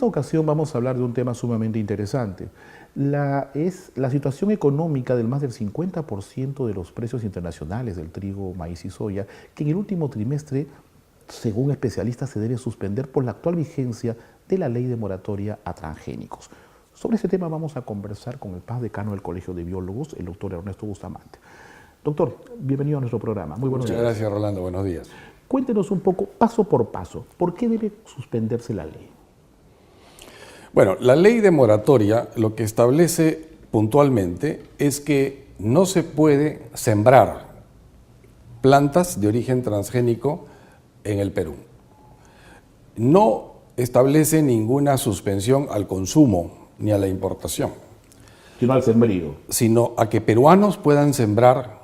esta ocasión vamos a hablar de un tema sumamente interesante. La situación económica del más del 50% de los precios internacionales del trigo, maíz y soya, que en el último trimestre, según especialistas, se debe suspender por la actual vigencia de la ley de moratoria a transgénicos. Sobre este tema vamos a conversar con el PAS decano del Colegio de Biólogos, el doctor Ernesto Bustamante. Doctor, bienvenido a nuestro programa. Muy buenos días. Muchas gracias, Rolando. Buenos días. Cuéntenos un poco, paso por paso, ¿por qué debe suspenderse la ley? Bueno, la ley de moratoria lo que establece puntualmente es que no se puede sembrar plantas de origen transgénico en el Perú. No establece ninguna suspensión al consumo ni a la importación, Sino al sembrío. sino a que peruanos puedan sembrar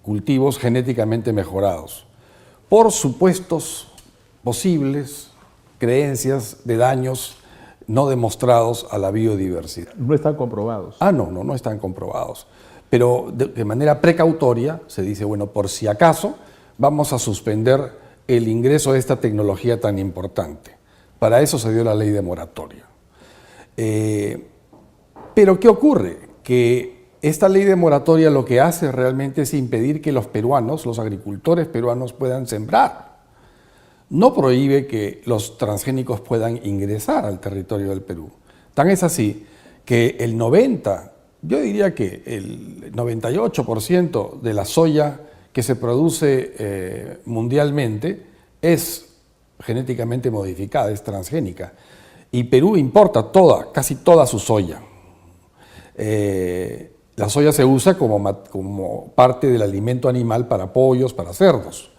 cultivos genéticamente mejorados por supuestos posibles creencias de daños no demostrados a la biodiversidad. No están comprobados. No están comprobados. Pero de manera precautoria se dice, bueno, por si acaso vamos a suspender el ingreso de esta tecnología tan importante. Para eso se dio la ley de moratoria. Pero ¿qué ocurre? Que esta ley de moratoria lo que hace realmente es impedir que los peruanos, los agricultores peruanos puedan sembrar. No prohíbe que los transgénicos puedan ingresar al territorio del Perú. Tan es así que yo diría que el 98% de la soya que se produce mundialmente es genéticamente modificada, es transgénica. Y Perú importa casi toda su soya. La soya se usa como parte del alimento animal para pollos, para cerdos.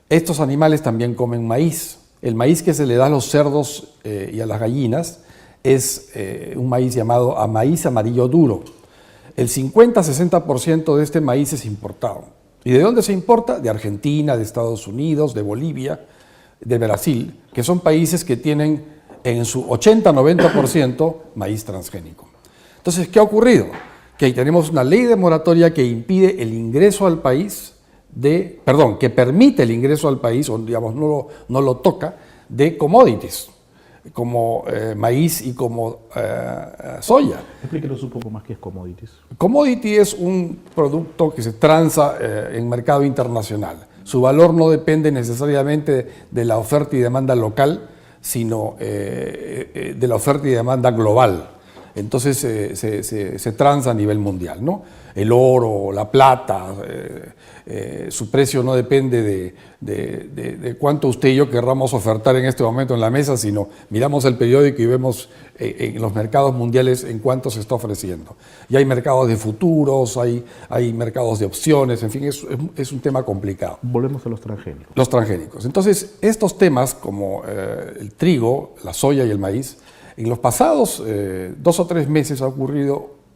Estos animales también comen maíz. El maíz que se le da a los cerdos y a las gallinas es un maíz llamado maíz amarillo duro. El 50-60% de este maíz es importado. ¿Y de dónde se importa? De Argentina, de Estados Unidos, de Bolivia, de Brasil, que son países que tienen en su 80-90% maíz transgénico. Entonces, ¿qué ha ocurrido? Que ahí tenemos una ley de moratoria que impide el ingreso al país que permite el ingreso al país, o digamos no lo toca, de commodities, como maíz y como soya. Explíquenos un poco más qué es commodities. Commodity es un producto que se transa en mercado internacional. Su valor no depende necesariamente de la oferta y demanda local, sino de la oferta y demanda global. Entonces se transa a nivel mundial, ¿no? El oro, la plata, su precio no depende de cuánto usted y yo querramos ofertar en este momento en la mesa, sino miramos el periódico y vemos en los mercados mundiales en cuánto se está ofreciendo. Y hay mercados de futuros, hay mercados de opciones, en fin, es un tema complicado. Volvemos a los transgénicos. Los transgénicos. Entonces, estos temas como el trigo, la soya y el maíz, en los pasados 2 o 3 meses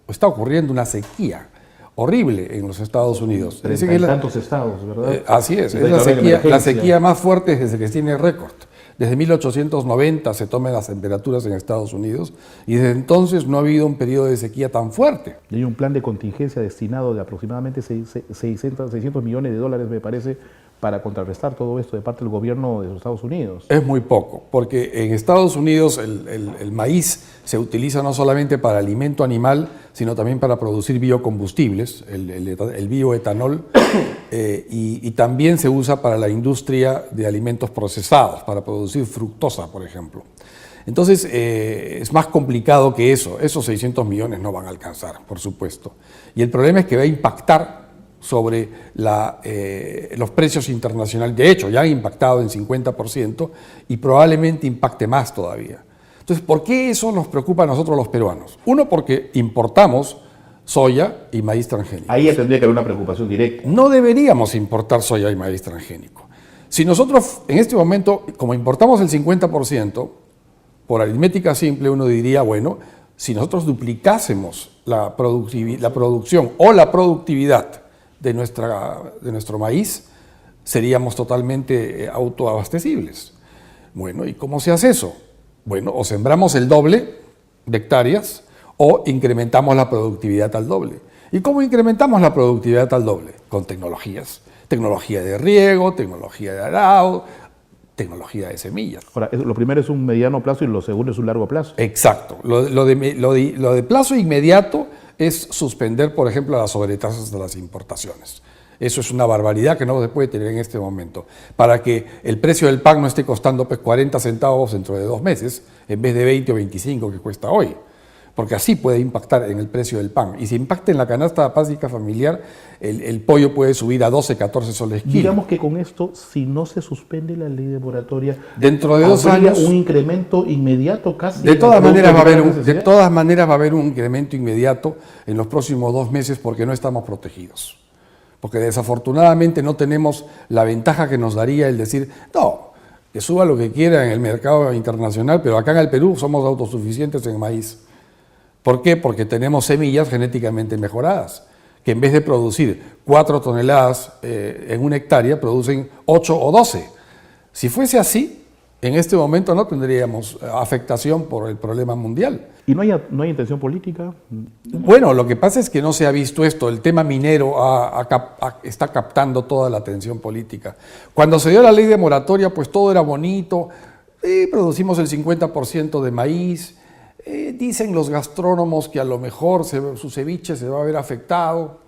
está ocurriendo una sequía horrible en los Estados Unidos. En tantos estados, ¿verdad? Así es la sequía más fuerte desde que tiene récord. Desde 1890 se toman las temperaturas en Estados Unidos y desde entonces no ha habido un periodo de sequía tan fuerte. Y hay un plan de contingencia destinado de aproximadamente 600 millones de dólares, me parece, para contrarrestar todo esto de parte del gobierno de los Estados Unidos. Es muy poco, porque en Estados Unidos el maíz se utiliza no solamente para alimento animal, sino también para producir biocombustibles, el bioetanol, y también se usa para la industria de alimentos procesados, para producir fructosa, por ejemplo. Entonces, es más complicado que eso. Esos 600 millones no van a alcanzar, por supuesto. Y el problema es que va a impactar sobre los precios internacionales. De hecho, ya ha impactado en 50% y probablemente impacte más todavía. Entonces, ¿por qué eso nos preocupa a nosotros los peruanos? Uno, porque importamos soya y maíz transgénico. Ahí ya tendría que haber una preocupación directa. No deberíamos importar soya y maíz transgénico. Si nosotros en este momento, como importamos el 50%, por aritmética simple uno diría, bueno, si nosotros duplicásemos la producción o la productividad de nuestro maíz, seríamos totalmente autoabastecibles. Bueno, ¿y cómo se hace eso? Bueno, o sembramos el doble de hectáreas o incrementamos la productividad al doble. ¿Y cómo incrementamos la productividad al doble? Con tecnologías. Tecnología de riego, tecnología de arado, tecnología de semillas. Ahora, lo primero es un mediano plazo y lo segundo es un largo plazo. Exacto. Lo de plazo inmediato es suspender, por ejemplo, las sobretasas de las importaciones. Eso es una barbaridad que no se puede tener en este momento. Para que el precio del pan no esté costando pues, 40 centavos dentro de 2 meses, en vez de 20 o 25 que cuesta hoy. Porque así puede impactar en el precio del pan. Y si impacta en la canasta básica familiar, el pollo puede subir a 12, 14 soles kilo. Digamos que con esto, si no se suspende la ley de moratoria, dentro de 2 habría años, un incremento inmediato casi. de todas maneras va a haber un necesidad. incremento inmediato en los próximos 2 meses porque no estamos protegidos. Porque desafortunadamente no tenemos la ventaja que nos daría el decir, no, que suba lo que quiera en el mercado internacional, pero acá en el Perú somos autosuficientes en maíz. ¿Por qué? Porque tenemos semillas genéticamente mejoradas, que en vez de producir 4 toneladas en una hectárea, producen 8 o 12. Si fuese así, en este momento no tendríamos afectación por el problema mundial. ¿Y no hay intención política? Bueno, lo que pasa es que no se ha visto esto. El tema minero está captando toda la atención política. Cuando se dio la ley de moratoria, pues todo era bonito. Producimos el 50% de maíz. Dicen los gastrónomos que a lo mejor su ceviche se va a ver afectado.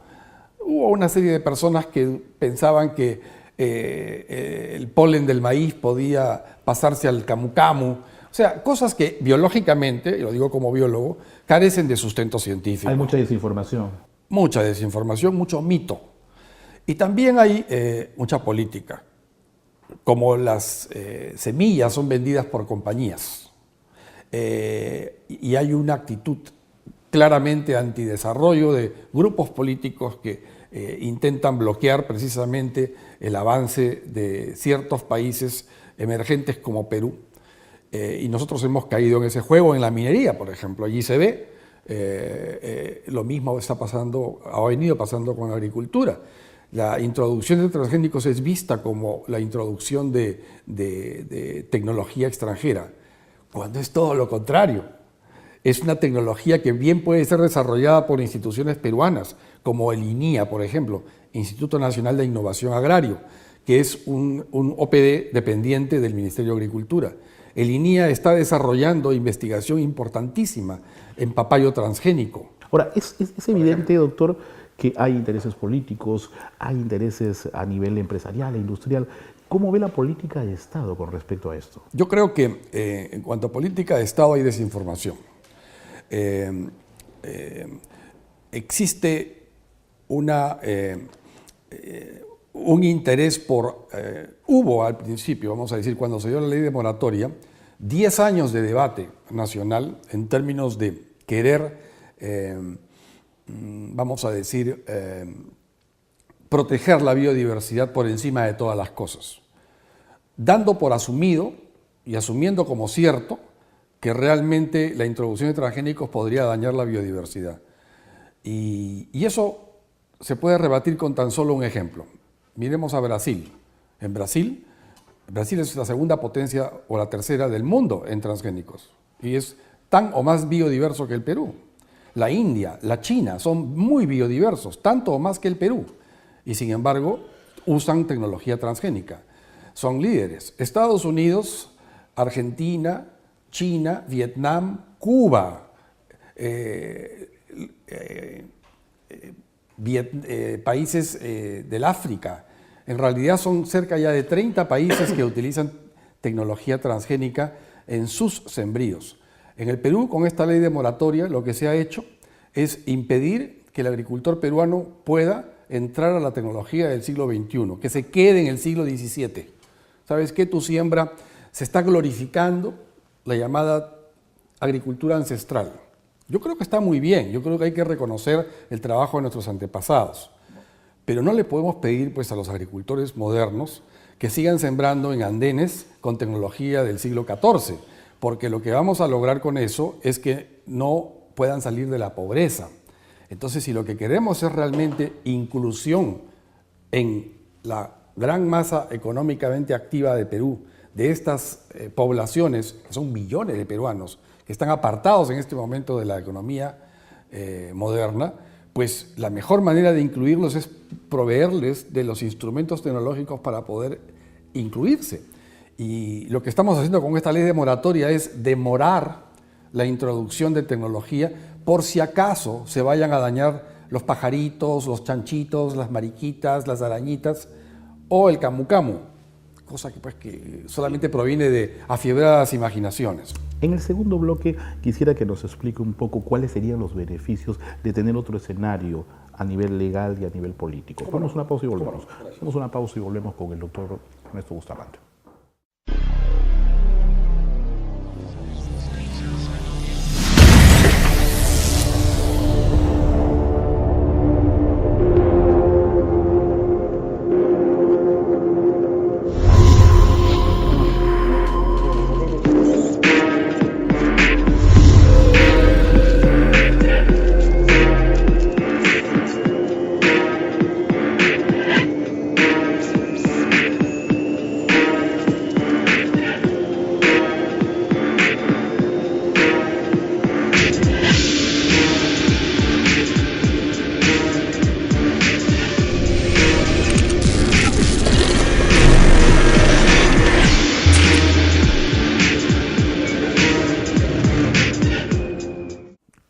Hubo una serie de personas que pensaban que el polen del maíz podía pasarse al camu camu. O sea, cosas que biológicamente, y lo digo como biólogo, carecen de sustento científico. Hay mucha desinformación. Mucha desinformación, mucho mito. Y también hay mucha política. Como las semillas son vendidas por compañías. Y hay una actitud claramente antidesarrollo de grupos políticos que intentan bloquear precisamente el avance de ciertos países emergentes como Perú. Y nosotros hemos caído en ese juego en la minería, por ejemplo. Allí se ve, lo mismo ha venido pasando con la agricultura. La introducción de transgénicos es vista como la introducción de tecnología extranjera, cuando es todo lo contrario. Es una tecnología que bien puede ser desarrollada por instituciones peruanas, como el INIA, por ejemplo, Instituto Nacional de Innovación Agrario, que es un OPD dependiente del Ministerio de Agricultura. El INIA está desarrollando investigación importantísima en papayo transgénico. Ahora, es evidente, doctor, que hay intereses políticos, hay intereses a nivel empresarial e industrial. ¿Cómo ve la política de Estado con respecto a esto? Yo creo que en cuanto a política de Estado hay desinformación. Existe un interés por... hubo al principio, vamos a decir, cuando se dio la ley de moratoria, 10 años de debate nacional en términos de querer, vamos a decir, proteger la biodiversidad por encima de todas las cosas, dando por asumido y asumiendo como cierto que realmente la introducción de transgénicos podría dañar la biodiversidad. Y eso se puede rebatir con tan solo un ejemplo. Miremos a Brasil. En Brasil es la segunda potencia o la tercera del mundo en transgénicos y es tan o más biodiverso que el Perú. La India, la China son muy biodiversos, tanto o más que el Perú, y sin embargo usan tecnología transgénica. Son líderes. Estados Unidos, Argentina, China, Vietnam, Cuba, países del África. En realidad son cerca ya de 30 países que utilizan tecnología transgénica en sus sembríos. En el Perú, con esta ley de moratoria, lo que se ha hecho es impedir que el agricultor peruano pueda entrar a la tecnología del siglo XXI, que se quede en el siglo XVII. ¿Sabes qué? Tu siembra se está glorificando la llamada agricultura ancestral. Yo creo que está muy bien, yo creo que hay que reconocer el trabajo de nuestros antepasados, pero no le podemos pedir pues, a los agricultores modernos que sigan sembrando en andenes con tecnología del siglo XIV, porque lo que vamos a lograr con eso es que no puedan salir de la pobreza. Entonces, si lo que queremos es realmente inclusión en la gran masa económicamente activa de Perú, de estas poblaciones, que son millones de peruanos, que están apartados en este momento de la economía moderna, pues la mejor manera de incluirlos es proveerles de los instrumentos tecnológicos para poder incluirse. Y lo que estamos haciendo con esta ley de moratoria es demorar la introducción de tecnología por si acaso se vayan a dañar los pajaritos, los chanchitos, las mariquitas, las arañitas o el camu camu, cosa que, pues, que solamente proviene de afiebradas imaginaciones. En el segundo bloque quisiera que nos explique un poco cuáles serían los beneficios de tener otro escenario a nivel legal y a nivel político. Vamos a una pausa y volvemos. Hacemos una pausa y volvemos con el doctor Ernesto Bustamante.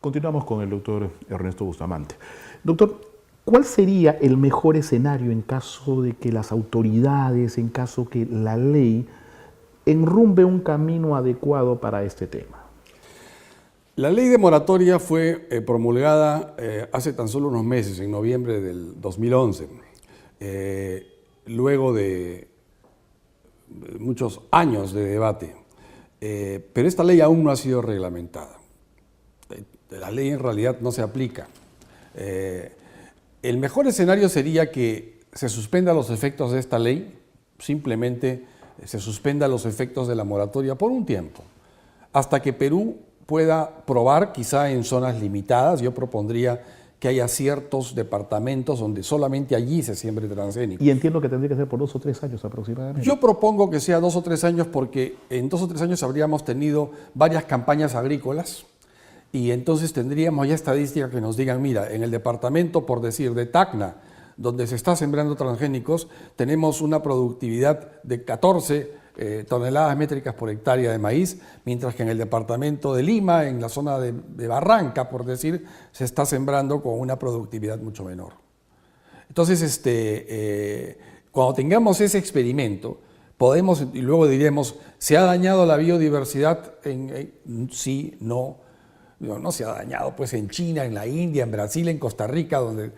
Continuamos con el doctor Ernesto Bustamante. Doctor, ¿cuál sería el mejor escenario en caso de que las autoridades, en caso que la ley enrumbe un camino adecuado para este tema? La ley de moratoria fue promulgada hace tan solo unos meses, en noviembre del 2011, luego de muchos años de debate, pero esta ley aún no ha sido reglamentada. La ley en realidad no se aplica. El mejor escenario sería que se suspendan los efectos de esta ley, simplemente se suspendan los efectos de la moratoria por un tiempo, hasta que Perú pueda probar, quizá en zonas limitadas. Yo propondría que haya ciertos departamentos donde solamente allí se siembre transgénico. Y entiendo que tendría que ser por 2 o 3 años aproximadamente. Yo propongo que sea 2 o 3 años porque en 2 o 3 años habríamos tenido varias campañas agrícolas y entonces tendríamos ya estadísticas que nos digan, mira, en el departamento, por decir, de Tacna, donde se está sembrando transgénicos, tenemos una productividad de 14 toneladas métricas por hectárea de maíz, mientras que en el departamento de Lima, en la zona de Barranca, por decir, se está sembrando con una productividad mucho menor. Entonces, cuando tengamos ese experimento, podemos, y luego diremos, ¿se ha dañado la biodiversidad? Sí, no se ha dañado, pues en China, en la India, en Brasil, en Costa Rica, donde...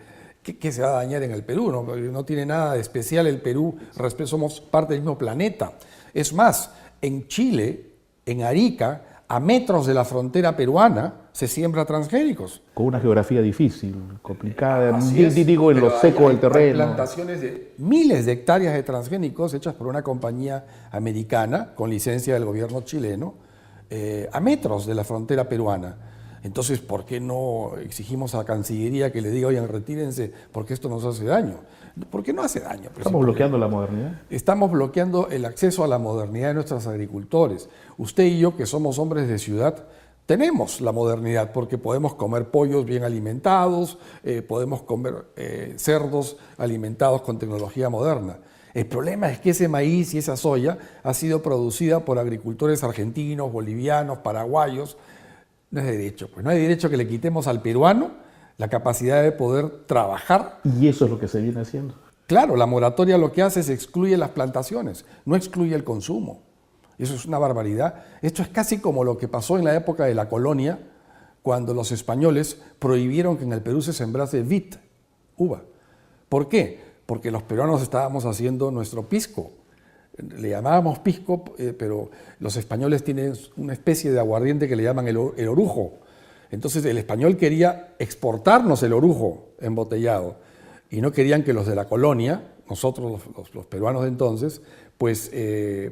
¿Qué se va a dañar en el Perú? No tiene nada de especial el Perú, somos parte del mismo planeta. Es más, en Chile, en Arica, a metros de la frontera peruana, se siembra transgénicos. Con una geografía difícil, complicada, digo, en lo seco del terreno. Hay plantaciones de miles de hectáreas de transgénicos hechas por una compañía americana, con licencia del gobierno chileno, a metros de la frontera peruana. Entonces, ¿por qué no exigimos a la Cancillería que le diga, oigan, retírense, porque esto nos hace daño? Porque no hace daño. ¿Estamos bloqueando la modernidad? Estamos bloqueando el acceso a la modernidad de nuestros agricultores. Usted y yo, que somos hombres de ciudad, tenemos la modernidad porque podemos comer pollos bien alimentados, podemos comer cerdos alimentados con tecnología moderna. El problema es que ese maíz y esa soya ha sido producida por agricultores argentinos, bolivianos, paraguayos. No es derecho, pues no hay derecho que le quitemos al peruano la capacidad de poder trabajar. Y eso es lo que se viene haciendo. Claro, la moratoria lo que hace es excluye las plantaciones, no excluye el consumo. Eso es una barbaridad. Esto es casi como lo que pasó en la época de la colonia, cuando los españoles prohibieron que en el Perú se sembrase vid, uva. ¿Por qué? Porque los peruanos estábamos haciendo nuestro pisco. Le llamábamos pisco, pero los españoles tienen una especie de aguardiente que le llaman el orujo. Entonces el español quería exportarnos el orujo embotellado y no querían que los de la colonia, nosotros los peruanos de entonces, pues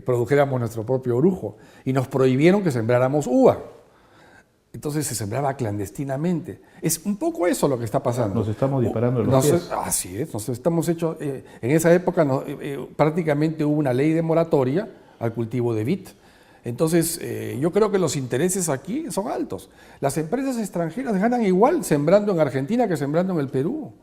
produjéramos nuestro propio orujo y nos prohibieron que sembráramos uva. Entonces se sembraba clandestinamente. Es un poco eso lo que está pasando. Nos estamos disparando en los pies. Así es, nos estamos hechos... en esa época prácticamente hubo una ley de moratoria al cultivo de vid. Entonces yo creo que los intereses aquí son altos. Las empresas extranjeras ganan igual sembrando en Argentina que sembrando en el Perú.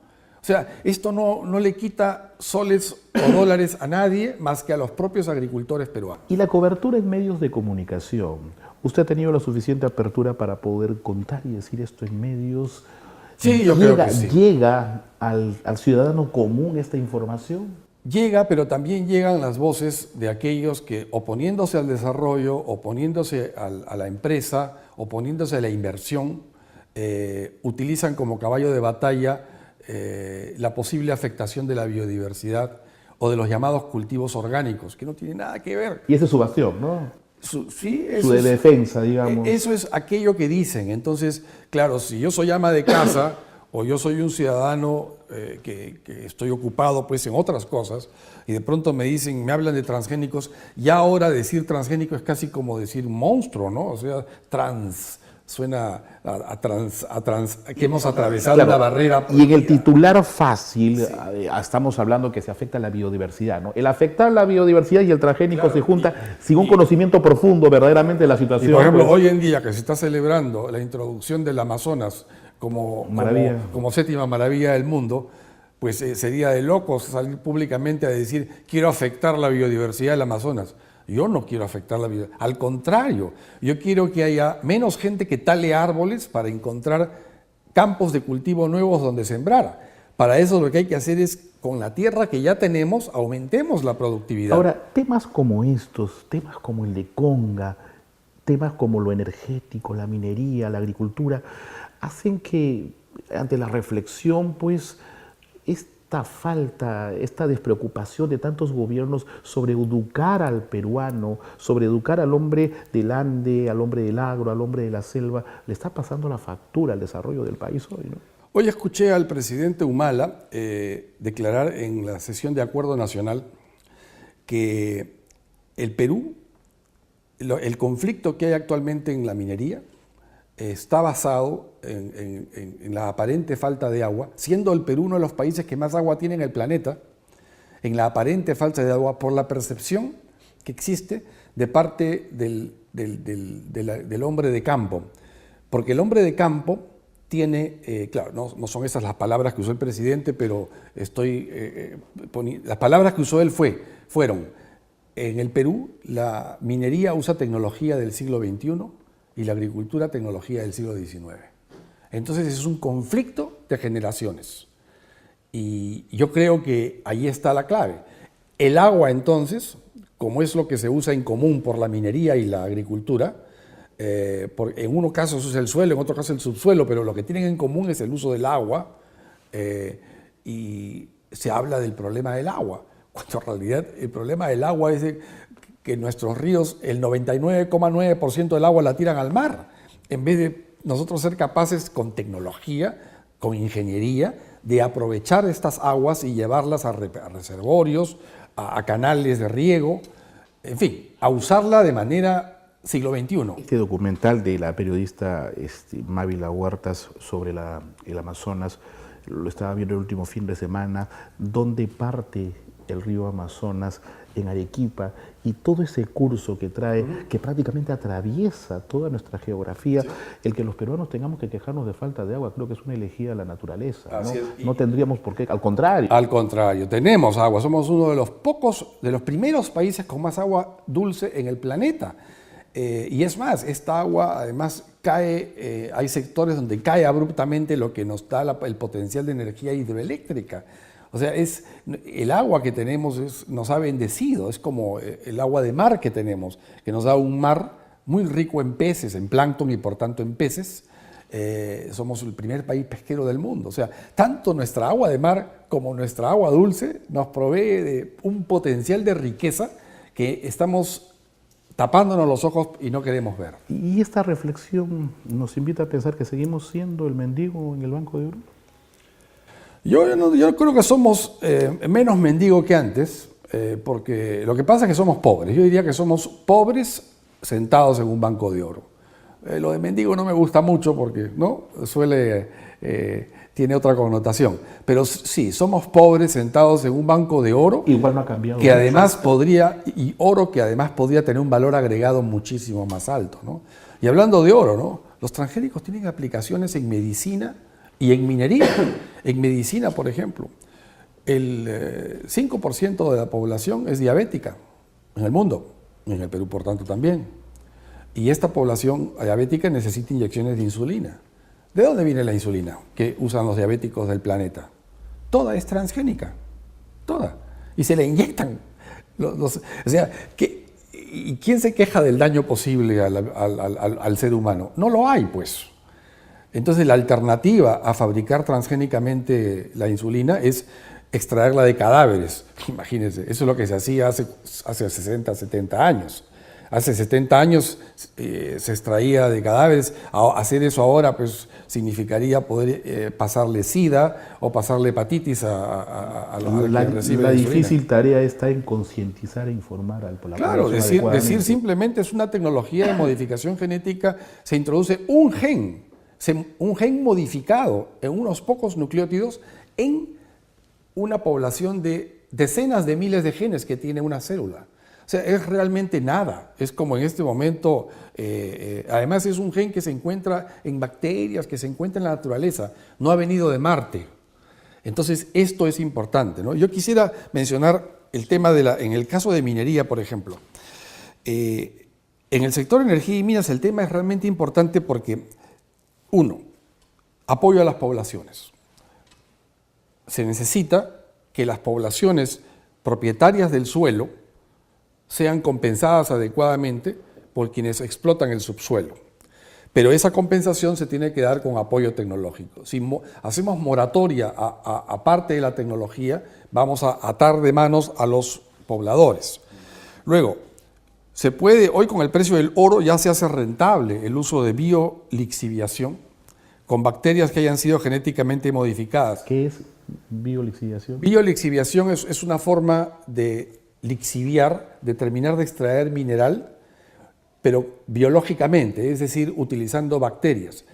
O sea, esto no le quita soles o dólares a nadie más que a los propios agricultores peruanos. Y la cobertura en medios de comunicación. ¿Usted ha tenido la suficiente apertura para poder contar y decir esto en medios? Sí, yo creo que sí. ¿Llega al ciudadano común esta información? Llega, pero también llegan las voces de aquellos que, oponiéndose al desarrollo, oponiéndose a la empresa, oponiéndose a la inversión, utilizan como caballo de batalla la posible afectación de la biodiversidad o de los llamados cultivos orgánicos, que no tiene nada que ver. Y ese es su bastión, ¿no? Su defensa, digamos. Eso es aquello que dicen. Entonces, claro, si yo soy ama de casa o yo soy un ciudadano que estoy ocupado pues en otras cosas y de pronto me dicen, me hablan de transgénicos, ya ahora decir transgénico es casi como decir monstruo, ¿no? O sea, suena que hemos atravesado Claro, una barrera. Y en el titular fácil estamos hablando que se afecta la biodiversidad, ¿no? El afectar la biodiversidad y el transgénico se junta sin un conocimiento profundo verdaderamente de la situación. Y por ejemplo, pues, hoy en día que se está celebrando la introducción del Amazonas como séptima maravilla del mundo, pues sería de locos salir públicamente a decir quiero afectar la biodiversidad del Amazonas. Yo no quiero afectar la biodiversidad, al contrario, yo quiero que haya menos gente que tale árboles para encontrar campos de cultivo nuevos donde sembrar. Para eso lo que hay que hacer es, con la tierra que ya tenemos, aumentemos la productividad. Ahora, temas como estos, temas como el de Conga, temas como lo energético, la minería, la agricultura, hacen que ante la reflexión, pues, esta falta, esta despreocupación de tantos gobiernos sobre educar al peruano, sobre educar al hombre del Ande, al hombre del agro, al hombre de la selva, le está pasando la factura al desarrollo del país hoy, ¿no? Hoy escuché al presidente Humala declarar en la sesión de Acuerdo Nacional que el Perú, el conflicto que hay actualmente en la minería, está basado en la aparente falta de agua, siendo el Perú uno de los países que más agua tiene en el planeta, en la aparente falta de agua por la percepción que existe de parte del hombre de campo. Porque el hombre de campo tiene, claro, no son esas las palabras que usó el presidente, pero las palabras que usó él fueron, en el Perú la minería usa tecnología del siglo XXI, y la agricultura tecnología del siglo XIX. Entonces es un conflicto de generaciones. Y yo creo que ahí está la clave. El agua entonces, como es lo que se usa en común por la minería y la agricultura, en unos casos es el suelo, en otros casos el subsuelo, pero lo que tienen en común es el uso del agua, y se habla del problema del agua, cuando en realidad el problema del agua es que nuestros ríos, el 99,9% del agua la tiran al mar, en vez de nosotros ser capaces con tecnología, con ingeniería, de aprovechar estas aguas y llevarlas a reservorios, a canales de riego, en fin, a usarla de manera siglo XXI. Este documental de la periodista Mávila Huertas sobre el Amazonas, lo estaba viendo el último fin de semana, donde parte el río Amazonas en Arequipa y todo ese curso que trae, que prácticamente atraviesa toda nuestra geografía, el que los peruanos tengamos que quejarnos de falta de agua, creo que es una elegía a la naturaleza, ¿no? No tendríamos por qué, al contrario. Al contrario, tenemos agua, somos uno de los primeros países con más agua dulce en el planeta. Y es más, esta agua además cae, hay sectores donde cae abruptamente lo que nos da el potencial de energía hidroeléctrica. O sea, el agua que tenemos nos ha bendecido, es como el agua de mar que tenemos, que nos da un mar muy rico en peces, en plancton y por tanto en peces. Somos el primer país pesquero del mundo. O sea, tanto nuestra agua de mar como nuestra agua dulce nos provee de un potencial de riqueza que estamos tapándonos los ojos y no queremos ver. Y esta reflexión nos invita a pensar que seguimos siendo el mendigo en el Banco de Oro. Yo creo que somos menos mendigos que antes, porque lo que pasa es que somos pobres. Yo diría que somos pobres sentados en un banco de oro. Lo de mendigo no me gusta mucho porque ¿no? Tiene otra connotación. Pero sí, somos pobres sentados en un banco de oro. Igual no ha cambiado. Que además oro que además podría tener un valor agregado muchísimo más alto, ¿no? Y hablando de oro, ¿no? Los transgénicos tienen aplicaciones en medicina Y en minería, en medicina, por ejemplo, el 5% de la población es diabética en el mundo, en el Perú por tanto también. Y esta población diabética necesita inyecciones de insulina. ¿De dónde viene la insulina que usan los diabéticos del planeta? Toda es transgénica, toda. Y se le inyectan. O sea, ¿y quién se queja del daño posible al ser humano? No lo hay, pues. Entonces la alternativa a fabricar transgénicamente la insulina es extraerla de cadáveres. Imagínense, eso es lo que se hacía hace 60, 70 años. Hace 70 años se extraía de cadáveres. Hacer eso ahora pues, significaría poder pasarle SIDA o pasarle hepatitis a los que reciben la insulina. difícil tarea está en concientizar e informar a la población. Claro, decir simplemente es una tecnología de modificación genética, se introduce un gen modificado en unos pocos nucleótidos en una población de decenas de miles de genes que tiene una célula. O sea, es realmente nada. Es como en este momento, además es un gen que se encuentra en bacterias, que se encuentra en la naturaleza, no ha venido de Marte. Entonces, esto es importante, ¿no? Yo quisiera mencionar el tema en el caso de minería, por ejemplo. En el sector energía y minas el tema es realmente importante porque, uno, apoyo a las poblaciones. Se necesita que las poblaciones propietarias del suelo sean compensadas adecuadamente por quienes explotan el subsuelo. Pero esa compensación se tiene que dar con apoyo tecnológico. Si hacemos moratoria a parte de la tecnología, vamos a atar de manos a los pobladores. Luego, hoy con el precio del oro ya se hace rentable el uso de biolixiviación con bacterias que hayan sido genéticamente modificadas. ¿Qué es biolixiviación? Biolixiviación es una forma de lixiviar, de terminar de extraer mineral, pero biológicamente, es decir, utilizando bacterias.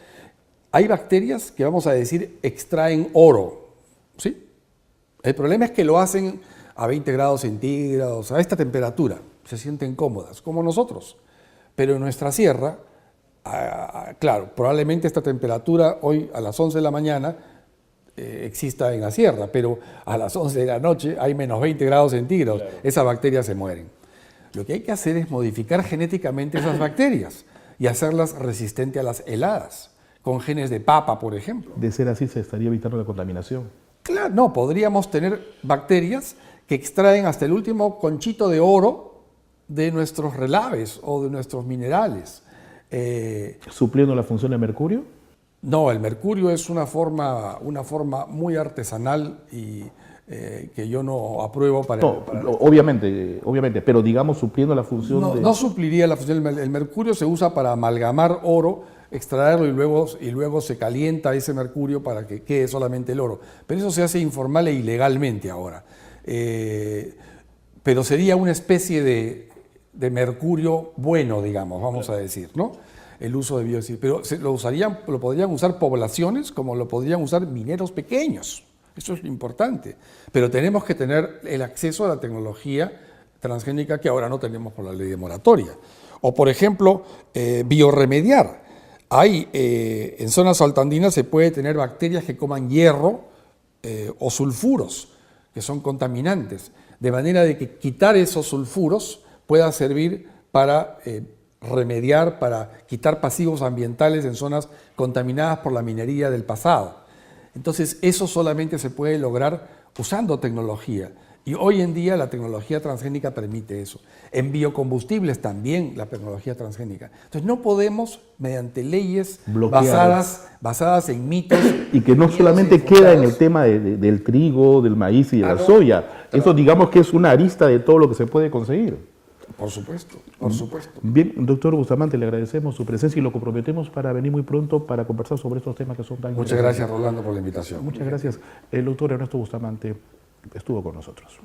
Hay bacterias que, vamos a decir, extraen oro, ¿sí? El problema es que lo hacen a 20 grados centígrados, a esta temperatura, se sienten cómodas, como nosotros. Pero en nuestra sierra, claro, probablemente esta temperatura hoy a las 11 de la mañana exista en la sierra, pero a las 11 de la noche hay menos 20 grados centígrados, claro. Esas bacterias se mueren. Lo que hay que hacer es modificar genéticamente esas bacterias y hacerlas resistentes a las heladas, con genes de papa, por ejemplo. De ser así, se estaría evitando la contaminación. Claro, no, podríamos tener bacterias que extraen hasta el último conchito de oro de nuestros relaves o de nuestros minerales. ¿Supliendo la función de mercurio? No, el mercurio es una forma muy artesanal y que yo no apruebo para... No, obviamente, pero digamos supliendo la función No supliría la función. El mercurio se usa para amalgamar oro, extraerlo y luego se calienta ese mercurio para que quede solamente el oro. Pero eso se hace informal e ilegalmente ahora. Pero sería una especie de mercurio bueno, digamos, vamos a decir, ¿no? El uso de biolixiviación. Pero lo podrían usar poblaciones como lo podrían usar mineros pequeños. Eso es importante. Pero tenemos que tener el acceso a la tecnología transgénica que ahora no tenemos por la ley de moratoria. O, por ejemplo, biorremediar. En zonas altoandinas se puede tener bacterias que coman hierro o sulfuros, que son contaminantes, de manera de que quitar esos sulfuros pueda servir para remediar, para quitar pasivos ambientales en zonas contaminadas por la minería del pasado. Entonces, eso solamente se puede lograr usando tecnología. Y hoy en día la tecnología transgénica permite eso. En biocombustibles también la tecnología transgénica. Entonces, no podemos, mediante leyes basadas en mitos... Y que no solamente queda en el tema del trigo, del maíz y de la soya. Eso digamos que es una arista de todo lo que se puede conseguir. Por supuesto, por supuesto. Bien, doctor Bustamante, le agradecemos su presencia y lo comprometemos para venir muy pronto para conversar sobre estos temas que son tan interesantes. Muchas gracias, Rolando, por la invitación. Muchas gracias. El doctor Ernesto Bustamante estuvo con nosotros.